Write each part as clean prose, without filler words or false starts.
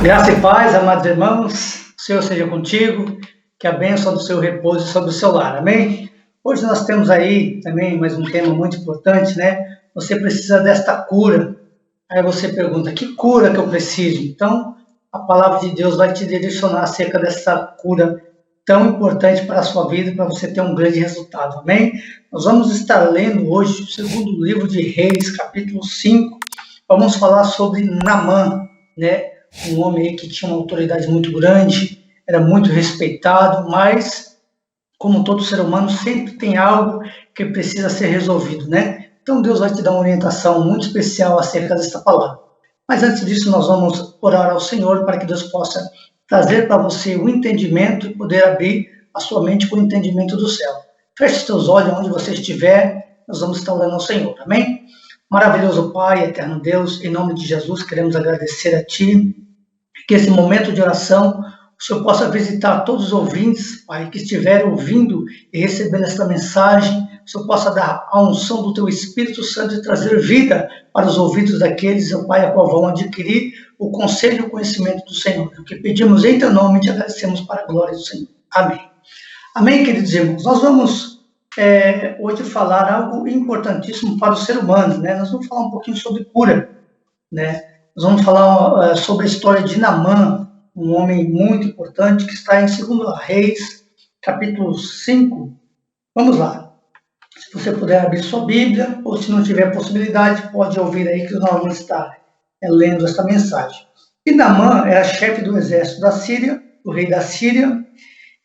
Graça e paz, amados irmãos, o Senhor seja contigo, que a bênção do Senhor repouse sobre o seu lar, amém? Hoje nós temos aí também mais um tema muito importante, né? Você precisa desta cura. Aí você pergunta, que cura que eu preciso? Então, a palavra de Deus vai te direcionar acerca dessa cura tão importante para a sua vida, para você ter um grande resultado, amém? Nós vamos estar lendo hoje o segundo livro de Reis, capítulo 5. Vamos falar sobre Naamã, né? Um homem aí que tinha uma autoridade muito grande, era muito respeitado, mas, como todo ser humano, sempre tem algo que precisa ser resolvido, né? Então Deus vai te dar uma orientação muito especial acerca desta palavra. Mas antes disso, nós vamos orar ao Senhor para que Deus possa trazer para você o entendimento e poder abrir a sua mente com o entendimento do céu. Feche seus olhos onde você estiver, nós vamos estar orando ao Senhor, amém? Maravilhoso Pai, eterno Deus, em nome de Jesus, queremos agradecer a Ti, que esse momento de oração o Senhor possa visitar todos os ouvintes, Pai, que estiverem ouvindo e recebendo esta mensagem. O Senhor possa dar a unção do Teu Espírito Santo e trazer vida para os ouvidos daqueles, Pai, a qual vão adquirir o conselho e o conhecimento do Senhor. O que pedimos em Teu nome e te agradecemos para a glória do Senhor. Amém. Amém, queridos irmãos. Nós vamos hoje falar algo importantíssimo para o ser humano, né? Nós vamos falar um pouquinho sobre cura, né? Nós vamos falar sobre a história de Naamã, um homem muito importante que está em 2 Reis, capítulo 5. Vamos lá. Se você puder abrir sua Bíblia, ou se não tiver possibilidade, pode ouvir aí que nós vamos estar lendo essa mensagem. E Naamã era chefe do exército da Síria, o rei da Síria,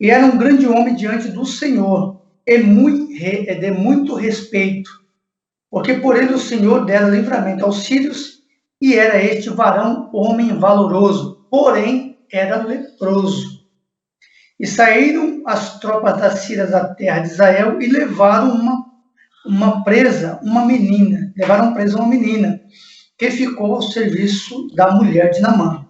e era um grande homem diante do Senhor, e de muito respeito, porque por ele o Senhor dera livramento aos sírios, e era este varão homem valoroso, porém era leproso. E saíram as tropas da Síria da terra de Israel e levaram presa uma menina, que ficou ao serviço da mulher de Naamã.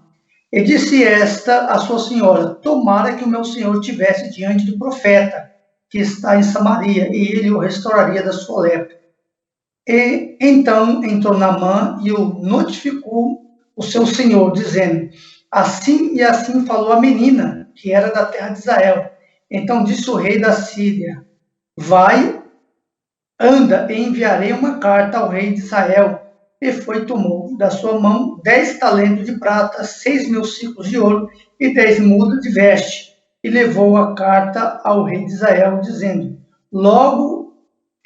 E disse esta a sua senhora, tomara que o meu senhor tivesse diante do profeta, que está em Samaria, e ele o restauraria da sua lepra. E então entrou Naamã e o notificou o seu senhor, dizendo, assim e assim falou a menina, que era da terra de Israel. Então disse o rei da Síria, vai, anda, e enviarei uma carta ao rei de Israel. E foi, tomou da sua mão 10 talentos de prata, 6.000 ciclos de ouro e 10 mudas de veste. E levou a carta ao rei de Israel, dizendo, logo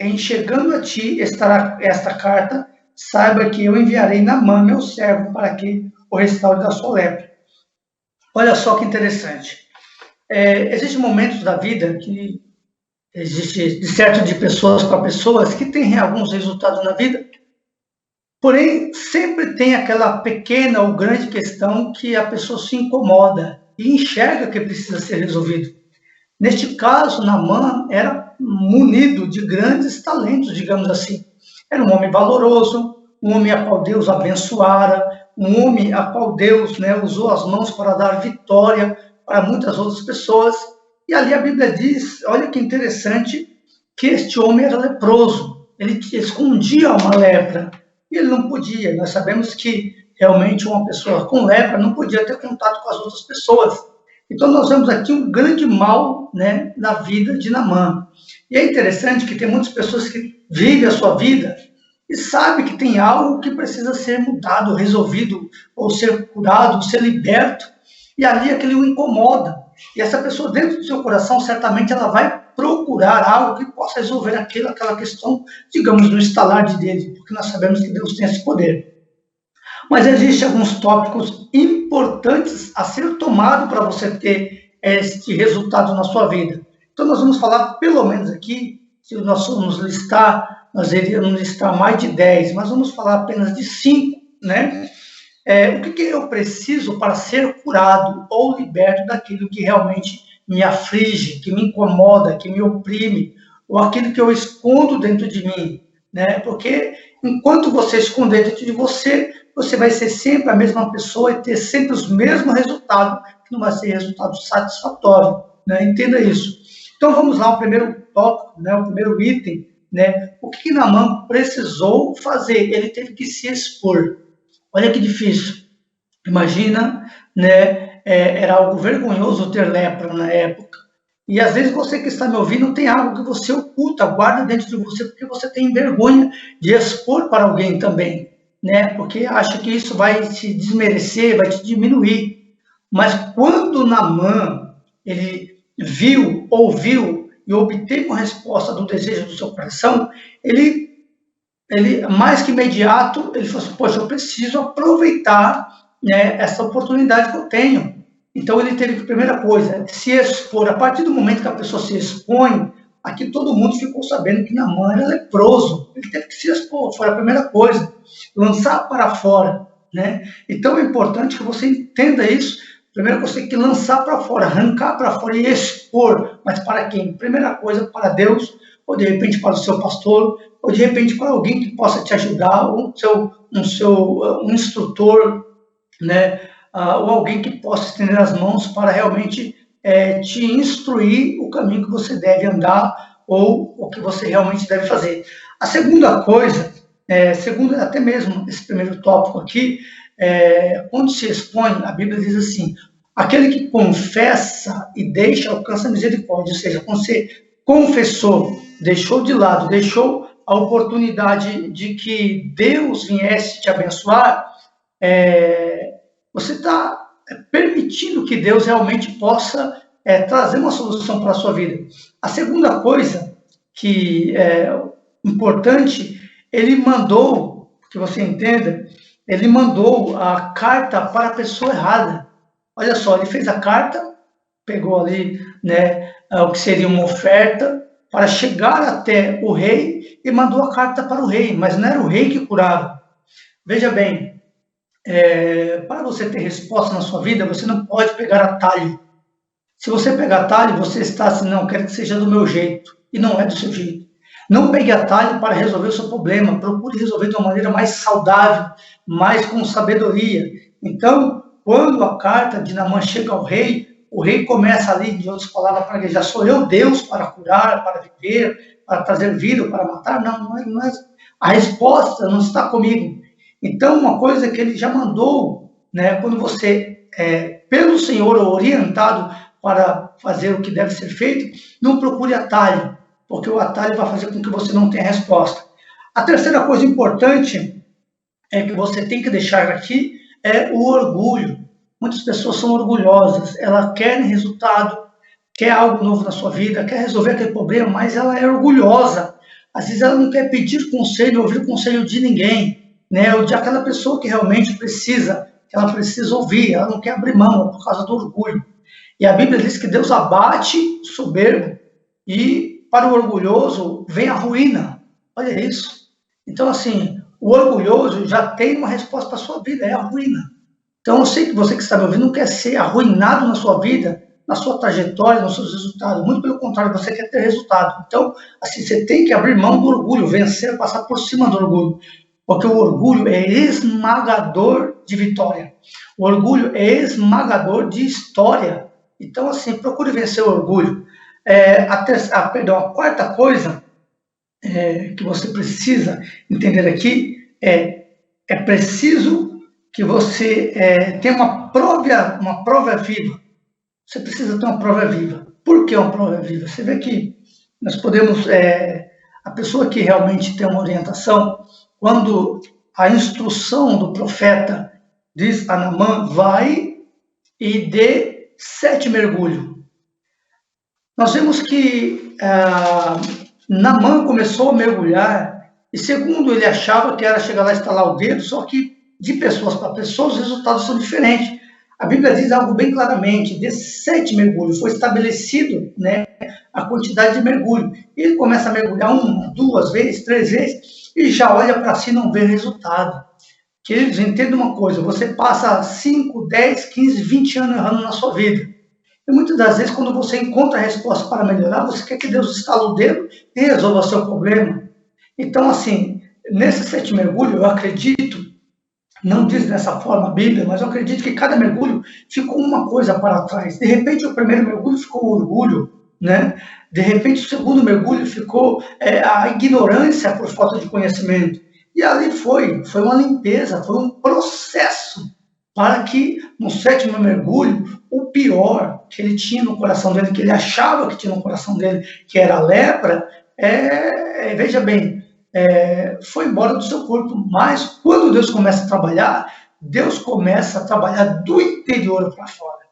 em chegando a ti estará esta carta, saiba que eu enviarei Naamã, meu servo, para que o restaure da sua lepra. Olha só que interessante. Existem momentos da vida que existe de certo de pessoas para pessoas que têm alguns resultados na vida, porém sempre tem aquela pequena ou grande questão que a pessoa se incomoda e enxerga que precisa ser resolvido. Neste caso, Naamã era munido de grandes talentos, digamos assim. Era um homem valoroso, um homem a qual Deus abençoara, um homem a qual Deus, né, usou as mãos para dar vitória para muitas outras pessoas. E ali a Bíblia diz, olha que interessante, que este homem era leproso. Ele escondia uma lepra e ele não podia. Nós sabemos que realmente uma pessoa com lepra não podia ter contato com as outras pessoas. Então nós vemos aqui um grande mal, né, na vida de Naamã. E é interessante que tem muitas pessoas que vivem a sua vida e sabem que tem algo que precisa ser mudado, resolvido, ou ser curado, ser liberto, e ali aquilo o incomoda. E essa pessoa dentro do seu coração, certamente ela vai procurar algo que possa resolver aquela questão, digamos, no estalar de dedo, porque nós sabemos que Deus tem esse poder. Mas existem alguns tópicos importantes a ser tomado para você ter este resultado na sua vida. Então nós vamos falar, pelo menos aqui, se nós formos listar, nós iríamos listar mais de 10, mas vamos falar apenas de 5, né? O que eu preciso para ser curado ou liberto daquilo que realmente me aflige, que me incomoda, que me oprime, ou aquilo que eu escondo dentro de mim, né? Porque enquanto você esconder dentro de você, você vai ser sempre a mesma pessoa e ter sempre os mesmos resultados, que não vai ser resultado satisfatório, né? Entenda isso. Então vamos lá, o primeiro tópico, né? O primeiro item, né? O que Naamã precisou fazer? Ele teve que se expor. Olha que difícil. Imagina, né? Era algo vergonhoso ter lepra na época. E às vezes você que está me ouvindo tem algo que você oculta, guarda dentro de você, porque você tem vergonha de expor para alguém também, né? Porque acha que isso vai te desmerecer, vai te diminuir. Mas quando Naamã, ele viu, ouviu e obteve uma resposta do desejo do seu coração, ele mais que imediato, ele falou assim, poxa, eu preciso aproveitar, né, essa oportunidade que eu tenho. Então ele teve que, primeira coisa, se expor. A partir do momento que a pessoa se expõe, aqui todo mundo ficou sabendo que Naamã era leproso. Ele teve que se expor, foi a primeira coisa, lançar para fora, né? Então é importante que você entenda isso. Primeiro você tem que lançar para fora, arrancar para fora e expor. Mas para quem? Primeira coisa, para Deus, ou de repente para o seu pastor, ou de repente para alguém que possa te ajudar, um instrutor, né? Ou alguém que possa estender as mãos para realmente te instruir o caminho que você deve andar ou o que você realmente deve fazer. A segunda coisa, segundo até mesmo esse primeiro tópico aqui, quando se expõe, a Bíblia diz assim, aquele que confessa e deixa alcança a misericórdia, ou seja, quando você confessou, deixou de lado, deixou a oportunidade de que Deus viesse te abençoar, você está permitindo que Deus realmente possa trazer uma solução para a sua vida. A segunda coisa que é importante, ele mandou, que você entenda, ele mandou a carta para a pessoa errada. Olha só, ele fez a carta, pegou ali, né, o que seria uma oferta, para chegar até o rei e mandou a carta para o rei, mas não era o rei que curava. Veja bem, para você ter resposta na sua vida, você não pode pegar atalho. Se você pegar atalho, você está assim, não, quero que seja do meu jeito, e não é do seu jeito. Não pegue atalho para resolver o seu problema, procure resolver de uma maneira mais saudável, mais com sabedoria. Então, quando a carta de Naamã chega ao rei, o rei começa ali, de outras palavras, para gaguejar, sou eu Deus para curar, para viver, para trazer vida, para matar? Não é. A resposta não está comigo. Então, uma coisa que ele já mandou, né, quando você pelo Senhor orientado para fazer o que deve ser feito, não procure atalho, porque o atalho vai fazer com que você não tenha resposta. A terceira coisa importante que você tem que deixar aqui é o orgulho. Muitas pessoas são orgulhosas, elas querem resultado, quer algo novo na sua vida, quer resolver aquele problema, mas ela é orgulhosa. Às vezes ela não quer pedir conselho, ouvir o conselho de ninguém, né? Ou de aquela pessoa que realmente precisa, que ela precisa ouvir, ela não quer abrir mão por causa do orgulho. E a Bíblia diz que Deus abate o soberbo e para o orgulhoso vem a ruína. Olha isso. Então, assim, o orgulhoso já tem uma resposta para a sua vida, é a ruína. Então, eu sei que você que está me ouvindo não quer ser arruinado na sua vida, na sua trajetória, nos seus resultados. Muito pelo contrário, você quer ter resultado. Então, assim, você tem que abrir mão do orgulho, vencer, passar por cima do orgulho. Porque o orgulho é esmagador de vitória. O orgulho é esmagador de história. Então, assim, procure vencer o orgulho. A quarta coisa que você precisa entender aqui é preciso que você tenha uma prova viva. Você precisa ter uma prova viva. Por que uma prova viva? Você vê que nós podemos, a pessoa que realmente tem uma orientação, quando a instrução do profeta diz a Naamã, vai e dê 7 mergulhos. Nós vemos que Naamã começou a mergulhar e segundo ele achava que era chegar lá e estalar o dedo, só que de pessoas para pessoas os resultados são diferentes. A Bíblia diz algo bem claramente, de 7 mergulhos, foi estabelecido, né, a quantidade de mergulho. Ele começa a mergulhar 1, 2 vezes, 3 vezes, e já olha para si e não vê resultado. Queridos, entenda uma coisa, você passa 5, 10, 15, 20 anos errando na sua vida. E muitas das vezes, quando você encontra a resposta para melhorar, você quer que Deus estale o dedo e resolva o seu problema. Então, assim, nesses 7 mergulhos, eu acredito, não diz dessa forma a Bíblia, mas eu acredito que cada mergulho ficou uma coisa para trás. De repente, o primeiro mergulho ficou o orgulho, né? De repente, o segundo mergulho ficou a ignorância por falta de conhecimento. E ali foi uma limpeza, foi um processo para que no sétimo mergulho, o pior que ele tinha no coração dele, que ele achava que tinha no coração dele, que era a lepra, veja bem, foi embora do seu corpo. Mas quando Deus começa a trabalhar, Deus começa a trabalhar do interior para fora.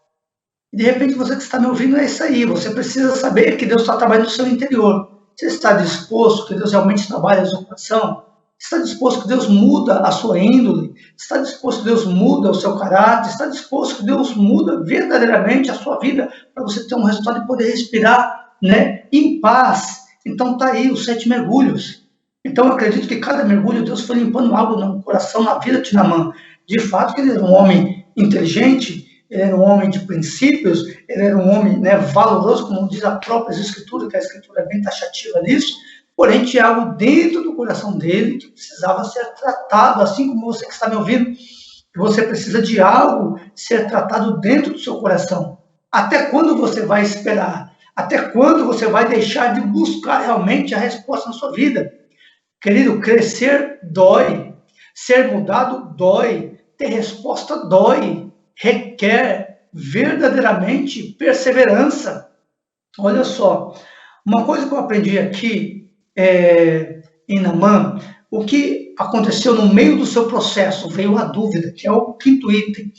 E de repente você que está me ouvindo é isso aí, você precisa saber que Deus está trabalhando no seu interior. Você está disposto que Deus realmente trabalhe no seu coração? Está disposto que Deus muda a sua índole? Está disposto que Deus muda o seu caráter? Está disposto que Deus muda verdadeiramente a sua vida para você ter um resultado e poder respirar, né, em paz? Então está aí os 7 mergulhos. Então eu acredito que cada mergulho Deus foi limpando algo no coração, na vida de Naamã. De fato que ele era um homem inteligente, ele era um homem de princípios, ele era um homem, né, valoroso, como diz a própria Escritura, que a Escritura é bem taxativa nisso. Porém, tinha algo dentro do coração dele que precisava ser tratado, assim como você que está me ouvindo, que você precisa de algo ser tratado dentro do seu coração. Até quando você vai esperar? Até quando você vai deixar de buscar realmente a resposta na sua vida? Querido, crescer dói, ser mudado dói, ter resposta dói, requer verdadeiramente perseverança. Olha só, uma coisa que eu aprendi aqui em Naamã, o que aconteceu no meio do seu processo, veio a dúvida, que é o 5º item,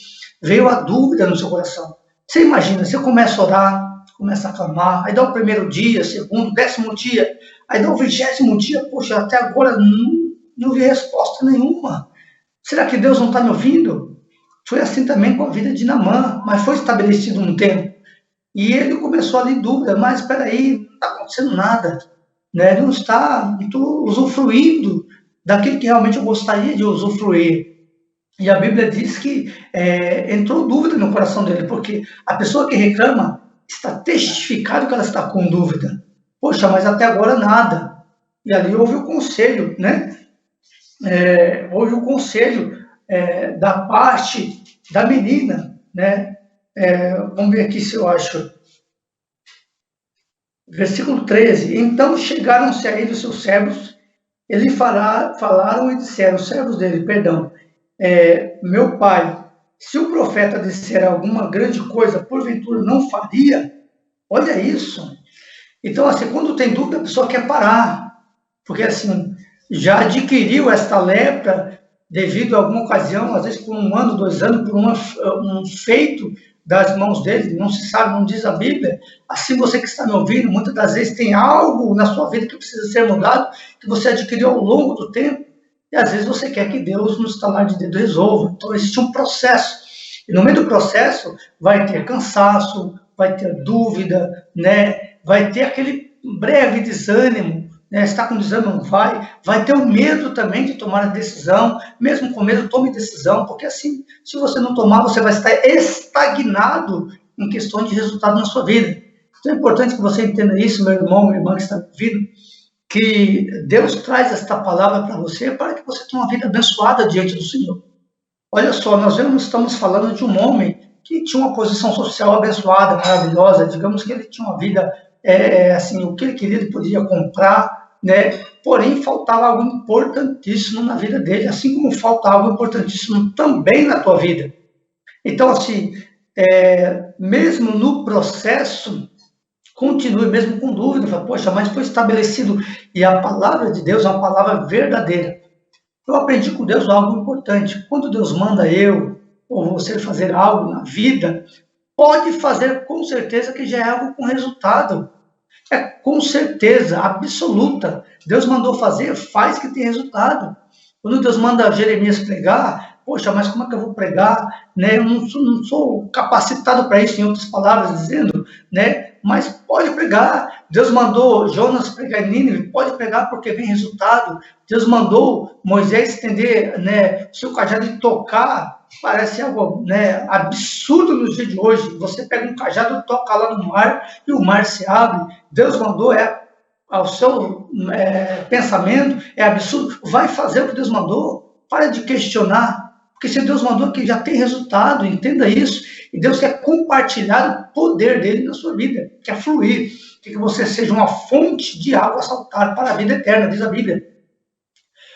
veio a dúvida no seu coração. Você imagina, você começa a orar, começa a clamar, aí dá o 1º dia, 2º, 10º dia, aí dá o 20º dia, poxa, até agora não vi resposta nenhuma. Será que Deus não está me ouvindo? Foi assim também com a vida de Naamã, mas foi estabelecido um tempo. E ele começou ali dúvida, mas espera aí, não está acontecendo nada. Né? Ele não está usufruindo daquilo que realmente eu gostaria de usufruir. E a Bíblia diz que entrou dúvida no coração dele, porque a pessoa que reclama está testificado que ela está com dúvida. Poxa, mas até agora nada. E ali houve o conselho, né? Houve o conselho da parte da menina, né? Vamos ver aqui se eu acho. Versículo 13. Então chegaram-se a ele os seus servos, ele falaram e disseram, os servos dele, perdão, meu pai, se o profeta disser alguma grande coisa, porventura não faria? Olha isso. Então, assim, quando tem dúvida, a pessoa quer parar, porque, assim, já adquiriu esta lepra devido a alguma ocasião, às vezes por 1 ano, 2 anos, por um feito das mãos dele, não se sabe, não diz a Bíblia. Assim, você que está me ouvindo, muitas das vezes tem algo na sua vida que precisa ser mudado, que você adquiriu ao longo do tempo, e às vezes você quer que Deus, no estalar de dedo, resolva. Então, existe um processo, e no meio do processo vai ter cansaço, vai ter dúvida, né? Vai ter aquele breve desânimo, né? Está com desânimo, vai ter o medo também de tomar a decisão, mesmo com medo, tome decisão, porque assim, se você não tomar, você vai estar estagnado em questão de resultado na sua vida. Então é importante que você entenda isso, meu irmão, minha irmã que está ouvindo, que Deus traz esta palavra para você para que você tenha uma vida abençoada diante do Senhor. Olha só, nós estamos falando de um homem que tinha uma posição social abençoada, maravilhosa, digamos que ele tinha uma vida, assim, o que ele queria ele podia comprar, né? Porém, faltava algo importantíssimo na vida dele, assim como falta algo importantíssimo também na tua vida. Então, assim, mesmo no processo, continue mesmo com dúvida, fala, poxa, mas foi estabelecido, e a palavra de Deus é uma palavra verdadeira. Eu aprendi com Deus algo importante. Quando Deus manda eu ou você fazer algo na vida, pode fazer com certeza que já é algo com resultado. É com certeza absoluta. Deus mandou fazer, faz que tem resultado. Quando Deus manda Jeremias pregar, poxa, mas como é que eu vou pregar? Né? Eu não sou capacitado para isso, em outras palavras, dizendo, né? Mas pode pregar. Deus mandou Jonas pregar em Nínive, pode pregar porque vem resultado. Deus mandou Moisés estender, né, seu cajado e tocar, parece algo, né, absurdo nos dias de hoje. Você pega um cajado, toca lá no mar e o mar se abre. Deus mandou, ao seu pensamento, é absurdo. Vai fazer o que Deus mandou. Para de questionar. Porque se Deus mandou que já tem resultado, entenda isso. E Deus quer compartilhar o poder dele na sua vida, quer fluir, quer que você seja uma fonte de água a saltar para a vida eterna, diz a Bíblia.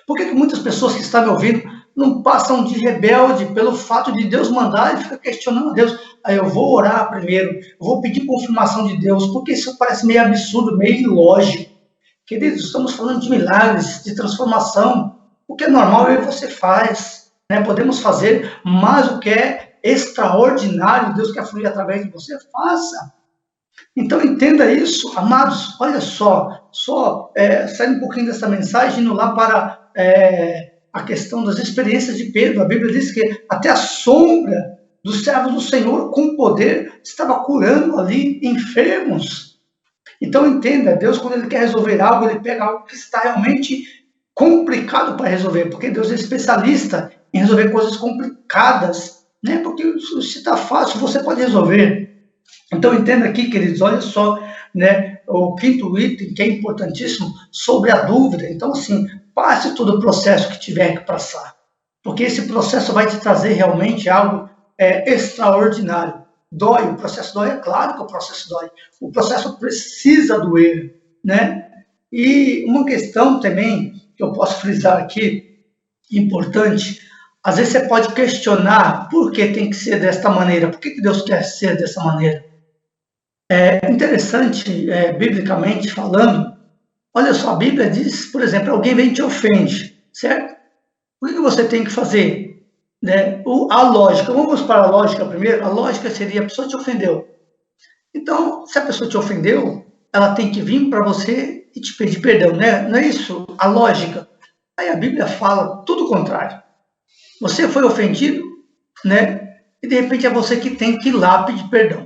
Por que muitas pessoas que estão me ouvindo não passam de rebelde pelo fato de Deus mandar, ele fica questionando a Deus. Aí eu vou orar primeiro, eu vou pedir confirmação de Deus, porque isso parece meio absurdo, meio ilógico. Queridos, estamos falando de milagres, de transformação. O que é normal eu e você faz, né? Podemos fazer, mas o que é extraordinário, Deus quer fluir através de você, faça. Então entenda isso, amados. Olha só, saindo um pouquinho dessa mensagem, indo lá para a questão das experiências de Pedro. A Bíblia diz que até a sombra do servo do Senhor, com poder, estava curando ali enfermos. Então entenda, Deus, quando Ele quer resolver algo, Ele pega algo que está realmente complicado para resolver, porque Deus é especialista em resolver coisas complicadas, né? Porque se está fácil, você pode resolver. Então entenda aqui, queridos, olha só, né, o quinto item, que é importantíssimo, sobre a dúvida. Então, assim, passe todo o processo que tiver que passar, porque esse processo vai te trazer realmente algo extraordinário. Dói, o processo dói, é claro que o processo dói. O processo precisa doer, né? E uma questão também que eu posso frisar aqui, importante, às vezes você pode questionar por que tem que ser desta maneira, por que Deus quer ser dessa maneira. É interessante, biblicamente falando, olha só, a Bíblia diz, por exemplo, alguém vem e te ofende, certo? O que você tem que fazer? Né? A lógica, vamos para a lógica primeiro. A lógica seria: a pessoa te ofendeu. Então, se a pessoa te ofendeu, ela tem que vir para você e te pedir perdão, né? Não é isso a lógica? Aí a Bíblia fala tudo o contrário. Você foi ofendido, né? E de repente é você que tem que ir lá pedir perdão.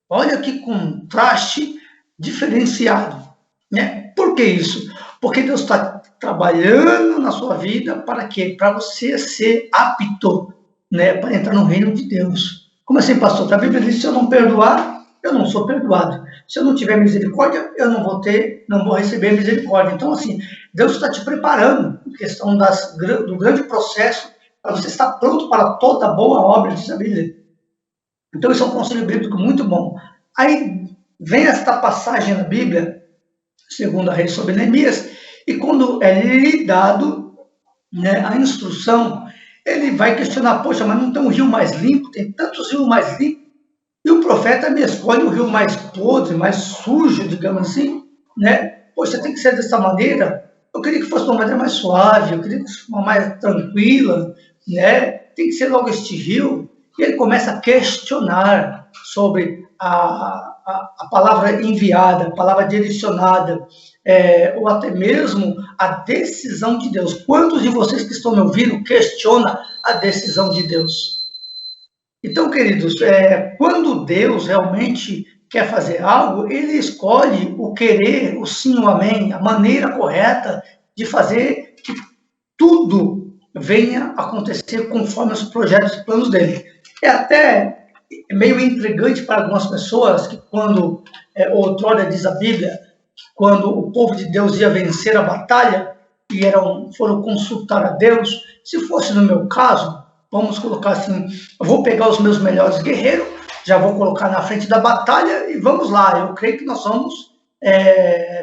Olha que contraste diferenciado, né? Por que isso? Porque Deus está trabalhando na sua vida para quê? Para você ser apto, né? Para entrar no reino de Deus. Como assim, pastor? A Bíblia diz: se eu não perdoar, eu não sou perdoado. Se eu não tiver misericórdia, eu não vou receber misericórdia. Então, assim, Deus está te preparando, em questão do grande processo, para você estar pronto para toda boa obra, diz a Bíblia. Então, isso é um conselho bíblico muito bom. Aí vem esta passagem na Bíblia, segundo a Reis sobre Neemias, e quando é lhe dado, né, a instrução, ele vai questionar: poxa, mas não tem um rio mais limpo? Tem tantos rios mais limpos. E o profeta me escolhe o rio mais podre, mais sujo, digamos assim, né? Poxa, tem que ser dessa maneira. Eu queria que fosse uma maneira mais suave, eu queria que fosse uma mais tranquila, né? Tem que ser logo este rio. E ele começa a questionar sobre a palavra enviada, a palavra direcionada, ou até mesmo a decisão de Deus. Quantos de vocês que estão me ouvindo questionam a decisão de Deus? Então, queridos, quando Deus realmente quer fazer algo, Ele escolhe o querer, o sim, o amém, a maneira correta de fazer que tudo venha acontecer conforme os projetos e planos dele. É até meio intrigante para algumas pessoas que quando, outrora diz a Bíblia, quando o povo de Deus ia vencer a batalha e foram consultar a Deus, se fosse no meu caso, vamos colocar assim, eu vou pegar os meus melhores guerreiros, já vou colocar na frente da batalha e vamos lá, eu creio que nós vamos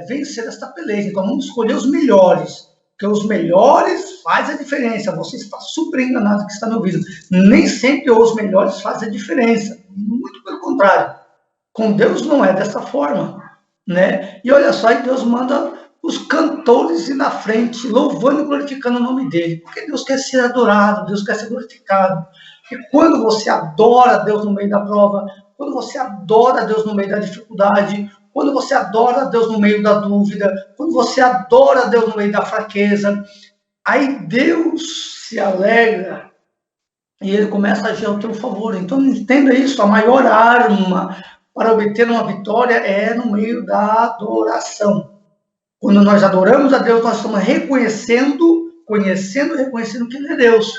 vencer esta peleja, então vamos escolher os melhores, porque os melhores fazem a diferença. Você está super enganado que está me ouvindo, nem sempre os melhores fazem a diferença, muito pelo contrário, com Deus não é dessa forma, né? E olha só, aí Deus manda os cantores ir na frente, louvando e glorificando o nome dele, porque Deus quer ser adorado, Deus quer ser glorificado. E quando você adora Deus no meio da prova, quando você adora Deus no meio da dificuldade, quando você adora Deus no meio da dúvida, quando você adora Deus no meio da fraqueza, aí Deus se alegra e Ele começa a agir ao teu favor. Então entenda isso, a maior arma para obter uma vitória é no meio da adoração. Quando nós adoramos a Deus, nós estamos reconhecendo, conhecendo e reconhecendo que Ele é Deus.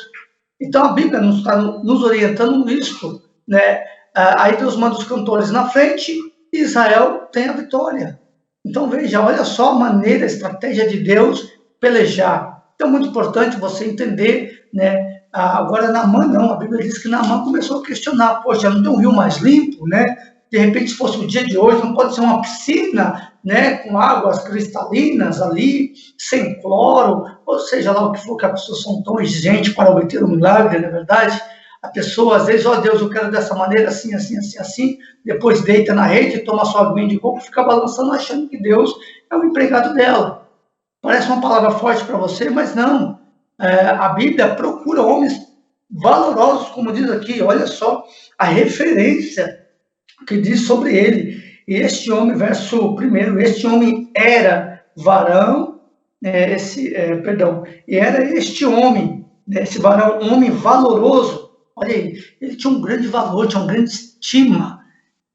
Então a Bíblia nos está nos orientando nisso, né? Aí Deus manda os cantores na frente e Israel tem a vitória. Então veja, olha só a maneira, a estratégia de Deus pelejar. Então é muito importante você entender, né? Agora Naamã não, a Bíblia diz que Naamã começou a questionar: poxa, não tem um rio mais limpo, né? De repente, se fosse o dia de hoje, não pode ser uma piscina, né, com águas cristalinas ali, sem cloro, ou seja lá o que for, que as pessoas são tão exigentes para obter um milagre, na verdade. A pessoa, às vezes, ó Deus, eu quero dessa maneira, assim, assim, assim, assim, depois deita na rede, toma sua aguinha de coco, fica balançando, achando que Deus é o empregado dela. Parece uma palavra forte para você, mas não. A Bíblia procura homens valorosos, como diz aqui, olha só a referência que diz sobre ele. E este homem, verso 1, este homem era varão, e era este homem, esse varão, um homem valoroso. Olha aí, ele tinha um grande valor, tinha uma grande estima,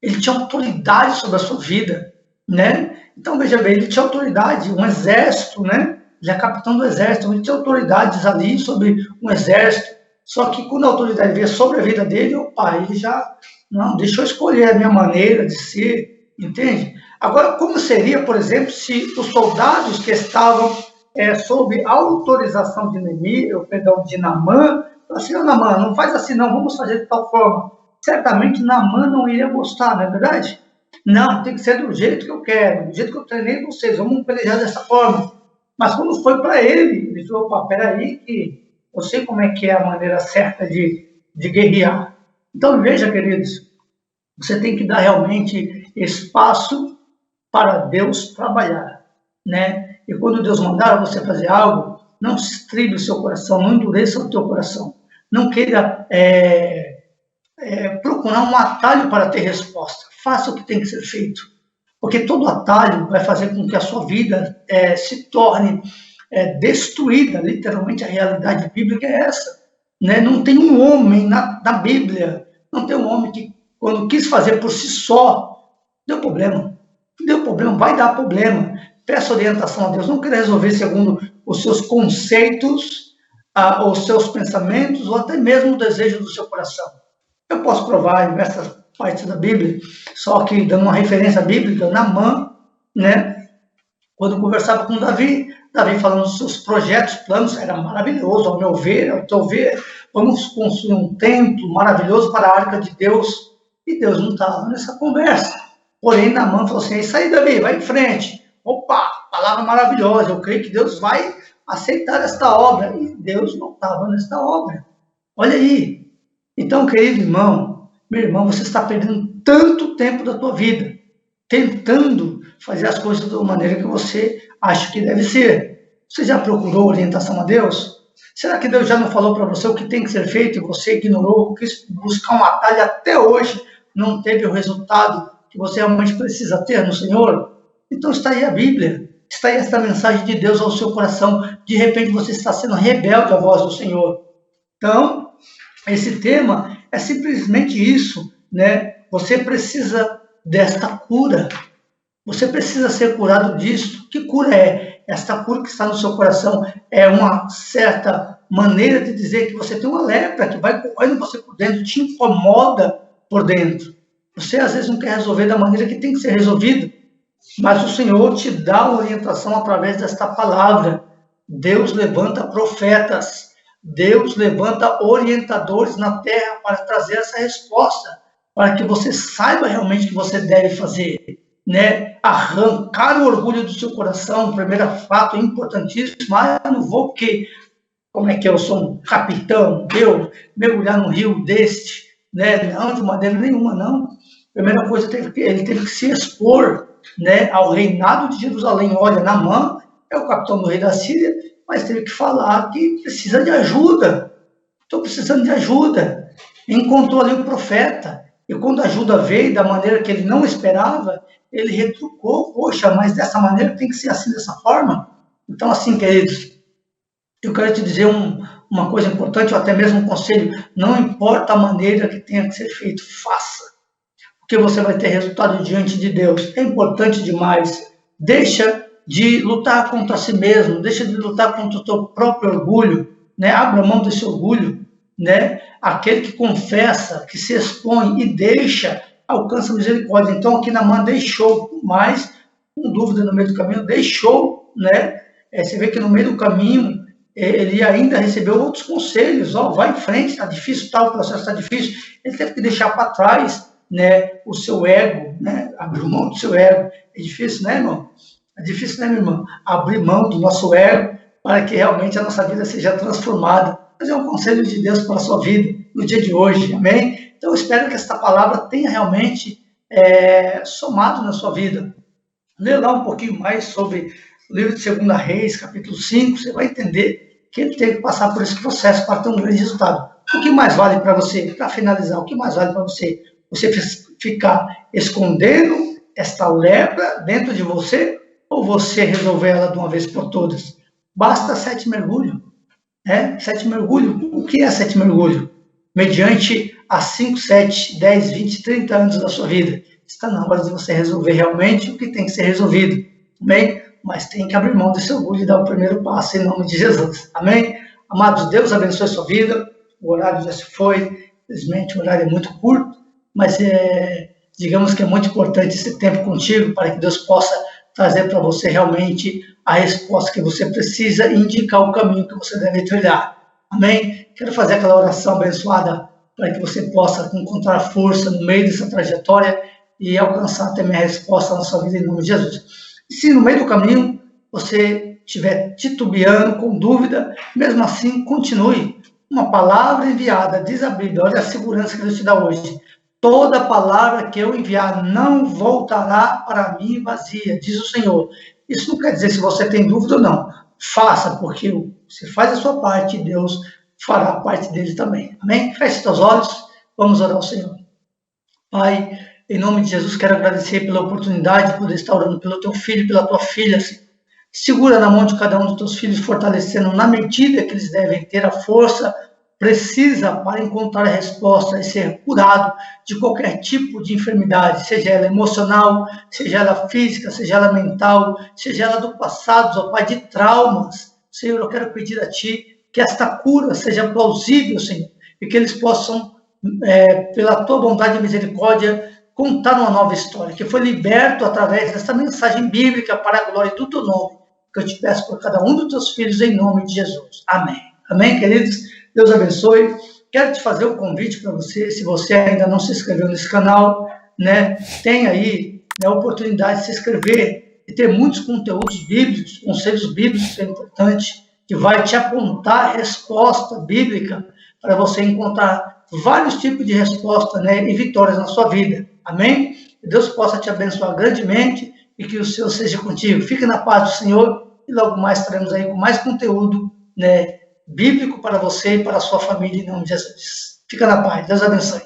ele tinha autoridade sobre a sua vida, né? Então, veja bem, ele tinha autoridade, um exército, né? Ele é capitão do exército, ele tinha autoridades ali sobre um exército. Só que quando a autoridade veio sobre a vida dele, opa, ele já, não, deixa eu escolher a minha maneira de ser, entende? Agora, como seria, por exemplo, se os soldados que estavam sob autorização de de Naamã, assim, oh, Naamã, não faz assim não, vamos fazer de tal forma. Certamente Naamã não iria gostar, não é verdade? Não, tem que ser do jeito que eu quero, do jeito que eu treinei vocês, vamos pelejar dessa forma. Mas quando foi para ele falou, opa, peraí, que eu sei como é que é a maneira certa de guerrear. Então, veja, queridos, você tem que dar realmente espaço para Deus trabalhar, né? E quando Deus mandar você fazer algo, não estribe o seu coração, não endureça o teu coração. Não queira procurar um atalho para ter resposta. Faça o que tem que ser feito. Porque todo atalho vai fazer com que a sua vida se torne destruída. Literalmente, a realidade bíblica é essa. Né? Não tem um homem na Bíblia, não tem um homem que, quando quis fazer por si só, deu problema. Deu problema, vai dar problema. Peça orientação a Deus. Não queira resolver segundo os seus conceitos, os seus pensamentos, ou até mesmo o desejo do seu coração. Eu posso provar em diversas partes da Bíblia, só que dando uma referência bíblica, Naamã, né, quando conversava com Davi falando dos seus projetos, planos, era maravilhoso, ao meu ver, ao teu ver, vamos construir um templo maravilhoso para a arca de Deus, e Deus não estava nessa conversa. Porém, Naamã falou assim, isso aí, Davi, vai em frente. Opa, palavra maravilhosa, eu creio que Deus vai aceitar esta obra, e Deus não estava nesta obra. Olha aí. Então, querido irmão, meu irmão, você está perdendo tanto tempo da tua vida, tentando fazer as coisas da maneira que você acha que deve ser. Você já procurou orientação a Deus? Será que Deus já não falou para você o que tem que ser feito e você ignorou, quis buscar um atalho até hoje, não teve o resultado que você realmente precisa ter no Senhor? Então está aí a Bíblia, está aí esta mensagem de Deus ao seu coração. De repente você está sendo rebelde à voz do Senhor. Então, esse tema é simplesmente isso, né? Você precisa desta cura. Você precisa ser curado disso. Que cura é? Esta cura que está no seu coração é uma certa maneira de dizer que você tem uma lepra que vai correndo você por dentro, te incomoda por dentro. Você às vezes não quer resolver da maneira que tem que ser resolvido, mas o Senhor te dá uma orientação através desta palavra. Deus levanta profetas. Deus levanta orientadores na terra para trazer essa resposta, para que você saiba realmente o que você deve fazer, né? Arrancar o orgulho do seu coração, o primeiro fato importantíssimo, mas eu não vou porque, como é que eu sou um capitão, eu mergulhar num rio deste, né? Não, de maneira nenhuma, não. Primeira coisa, ele teve que se expor, né, ao reinado de Jerusalém. Olha, Naamã é o capitão do rei da Síria, mas teve que falar que precisa de ajuda. Estou precisando de ajuda. Encontrou ali um profeta, e quando a ajuda veio da maneira que ele não esperava, ele retrucou, poxa, mas dessa maneira tem que ser assim, dessa forma. Então, assim, queridos, eu quero te dizer uma coisa importante, ou até mesmo um conselho, não importa a maneira que tenha que ser feito, faça, porque você vai ter resultado diante de Deus. É importante demais. Deixa de lutar contra si mesmo, deixa de lutar contra o teu próprio orgulho, né? Abra mão desse orgulho, né? Aquele que confessa, que se expõe e deixa, alcança a misericórdia. Então aqui Naamã deixou, mas com dúvida no meio do caminho, deixou, né? Você vê que no meio do caminho ele ainda recebeu outros conselhos, vai em frente, está difícil, o processo está difícil, ele teve que deixar para trás, né, o seu ego, né, abrir mão do seu ego. É difícil, né, irmão? É difícil, né, minha irmã? Abrir mão do nosso ego para que realmente a nossa vida seja transformada. Mas é um conselho de Deus para a sua vida no dia de hoje, amém? Então eu espero que esta palavra tenha realmente somado na sua vida. Lê lá um pouquinho mais sobre o livro de 2 Reis, capítulo 5, você vai entender que ele teve que passar por esse processo para ter um grande resultado. O que mais vale para você, para finalizar, o que mais vale para você? Você ficar escondendo esta lepra dentro de você ou você resolver ela de uma vez por todas? Basta 7 mergulhos. 7 mergulhos. O que é 7 mergulhos? Mediante a 5, 7, 10, 20, 30 anos da sua vida. Está na hora de você resolver realmente o que tem que ser resolvido. Amém? Mas tem que abrir mão desse orgulho e dar o primeiro passo em nome de Jesus. Amém? Amados, Deus abençoe sua vida. O horário já se foi. Infelizmente, o horário é muito curto. Mas digamos que é muito importante esse tempo contigo para que Deus possa trazer para você realmente a resposta que você precisa e indicar o caminho que você deve trilhar. Amém? Quero fazer aquela oração abençoada para que você possa encontrar força no meio dessa trajetória e alcançar até minha resposta na sua vida em nome de Jesus. E se no meio do caminho você estiver titubeando, com dúvida, mesmo assim, continue. Uma palavra enviada, diz a Bíblia, olha a segurança que Deus te dá hoje. Toda palavra que eu enviar não voltará para mim vazia, diz o Senhor. Isso não quer dizer se você tem dúvida ou não. Faça, porque você faz a sua parte e Deus fará a parte dele também. Amém? Feche seus olhos, vamos orar ao Senhor. Pai, em nome de Jesus, quero agradecer pela oportunidade de poder estar orando pelo teu filho e pela tua filha, Senhor. Segura na mão de cada um dos teus filhos, fortalecendo na medida que eles devem ter a força precisa para encontrar a resposta e ser curado de qualquer tipo de enfermidade, seja ela emocional, seja ela física, seja ela mental, seja ela do passado, ó Pai, de traumas. Senhor, eu quero pedir a Ti que esta cura seja plausível, Senhor, e que eles possam, pela Tua bondade e misericórdia, contar uma nova história, que foi liberto através desta mensagem bíblica para a glória do Teu nome, que eu te peço por cada um dos Teus filhos, em nome de Jesus. Amém. Amém, queridos? Deus abençoe. Quero te fazer um convite para você, se você ainda não se inscreveu nesse canal, né, tem aí a oportunidade de se inscrever e ter muitos conteúdos bíblicos, conselhos bíblicos, que é importante, que vai te apontar a resposta bíblica para você encontrar vários tipos de resposta, né, e vitórias na sua vida. Amém? Que Deus possa te abençoar grandemente e que o Senhor seja contigo. Fique na paz do Senhor e logo mais estaremos aí com mais conteúdo, né, bíblico para você e para a sua família, em nome de Jesus. Fica na paz. Deus abençoe.